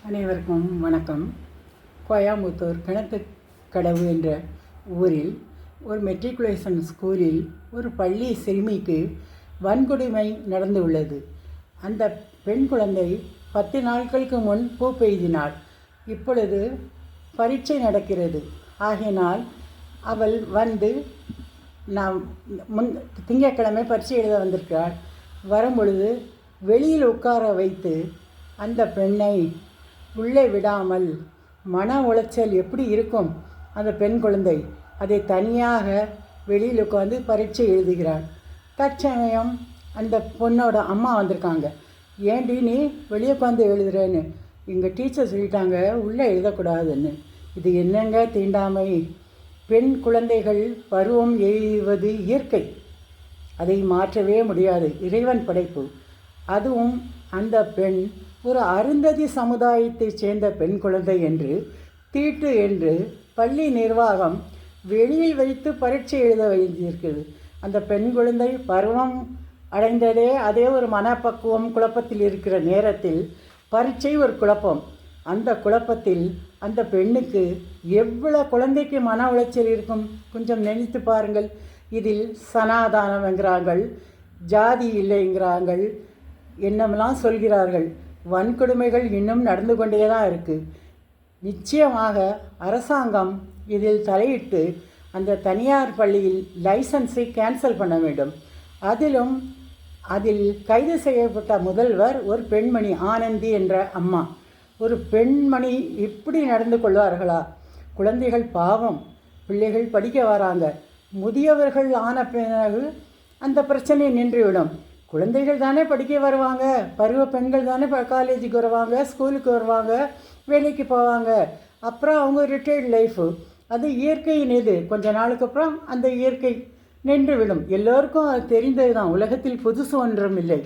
அனைவருக்கும் வணக்கம். கோயம்புத்தூர் கிணத்துக்கடவு என்ற ஊரில் ஒரு மெட்ரிகுலேஷன் ஸ்கூலில் ஒரு பள்ளி சிறுமிக்கு வன்கொடுமை நடந்துள்ளது. அந்த பெண் குழந்தை 10 நாட்களுக்கு முன் பூ பெய்தினாள். இப்பொழுது பரீட்சை நடக்கிறது. ஆகையினால் அவள் வந்து திங்கட்கிழமை பரீட்சை எழுத வந்திருக்கிறாள். வரும்பொழுது வெளியில் உட்கார வைத்து அந்த பெண்ணை உள்ளே விடாமல், மன உளைச்சல் எப்படி இருக்கும் அந்த பெண் குழந்தை, அதை தனியாக வெளியில் உட்காந்து பரீட்சை எழுதுகிறாள். தற்சமயம் அந்த பொண்ணோட அம்மா வந்திருக்காங்க. ஏண்டி நீ வெளியே உட்காந்து எழுதுறேன்னு, எங்கள் டீச்சர் சொல்லிட்டாங்க உள்ளே எழுதக்கூடாதுன்னு. இது என்னங்க தீண்டாமை? பெண் குழந்தைகள் பருவம் எய்வது இயற்கை, அதை மாற்றவே முடியாது, இறைவன் படைப்பு. அதுவும் அந்த பெண் ஒரு அருந்ததி சமுதாயத்தைச் சேர்ந்த பெண் குழந்தை என்று தீட்டு என்று பள்ளி நிர்வாகம் வெளியில் வைத்து பரீட்சை எழுத வைத்திருக்கிறது. அந்த பெண் குழந்தை பருவம் அடைந்ததே அதே ஒரு மனப்பக்குவம் குழப்பத்தில் இருக்கிற நேரத்தில் பரீட்சை ஒரு குழப்பம். அந்த குழப்பத்தில் அந்த பெண்ணுக்கு எவ்வளோ குழந்தைக்கு மன உளைச்சல் இருக்கும் கொஞ்சம் நினைத்து பாருங்கள். இதில் சனாதானம் என்கிறார்கள், ஜாதி இல்லைங்கிறார்கள், என்னமெல்லாம் சொல்கிறார்கள். வன்கொடுமைகள் இன்னும் நடந்து கொண்டே தான் இருக்குது. நிச்சயமாக அரசாங்கம் இதில் தலையிட்டு அந்த தனியார் பள்ளியில் லைசன்ஸை கேன்சல் பண்ண வேண்டும். அதில் கைது செய்யப்பட்ட முதல்வர் ஒரு பெண்மணி, ஆனந்தி என்ற அம்மா. ஒரு பெண்மணி இப்படி நடந்து கொள்வார்களா? குழந்தைகள் பாவம், பிள்ளைகள் படிக்க வராங்க. முதியவர்கள் ஆன பிறகு அந்த பிரச்சனை நின்றுவிடும். குழந்தைகள் தானே படிக்க வருவாங்க, பருவ பெண்கள் தானே காலேஜுக்கு வருவாங்க, ஸ்கூலுக்கு வருவாங்க, வேலைக்கு போவாங்க. அப்புறம் அவங்க ரிட்டையர்டு லைஃபு, அது இயற்கையின் இது. கொஞ்ச நாளுக்கு அப்புறம் அந்த இயற்கை நின்றுவிடும். எல்லோருக்கும் அது தெரிந்தது தான், உலகத்தில் புதுசு ஒன்றும் இல்லை.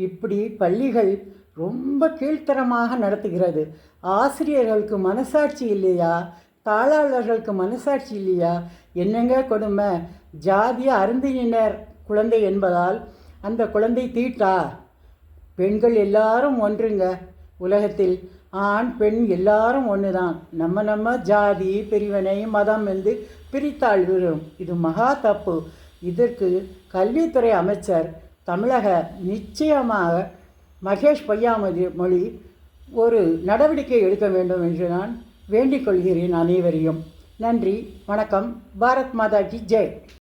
இப்படி பள்ளிகள் ரொம்ப கீழ்த்தரமாக நடத்துகிறது. ஆசிரியர்களுக்கு மனசாட்சி இல்லையா? தாளாளர்களுக்கு மனசாட்சி இல்லையா? என்னங்க கொடுமை! ஜாதிய அருந்தினர் குழந்தை என்பதால் அந்த குழந்தை தீட்டா? பெண்கள் எல்லாரும் ஒன்றுங்க. உலகத்தில் ஆண் பெண் எல்லாரும் ஒன்று தான். நம்ம ஜாதி பிரிவினை மதம் என்று பிரித்தாள் விடும். இது மகா தப்பு. இதற்கு கல்வித்துறை அமைச்சர் தமிழக நிச்சயமாக மகேஷ் பொய்யாமொழி ஒரு நடவடிக்கை எடுக்க வேண்டும் என்று நான் வேண்டிக் கொள்கிறேன் அனைவரையும். நன்றி, வணக்கம். பாரத் மாதா கி ஜெய்.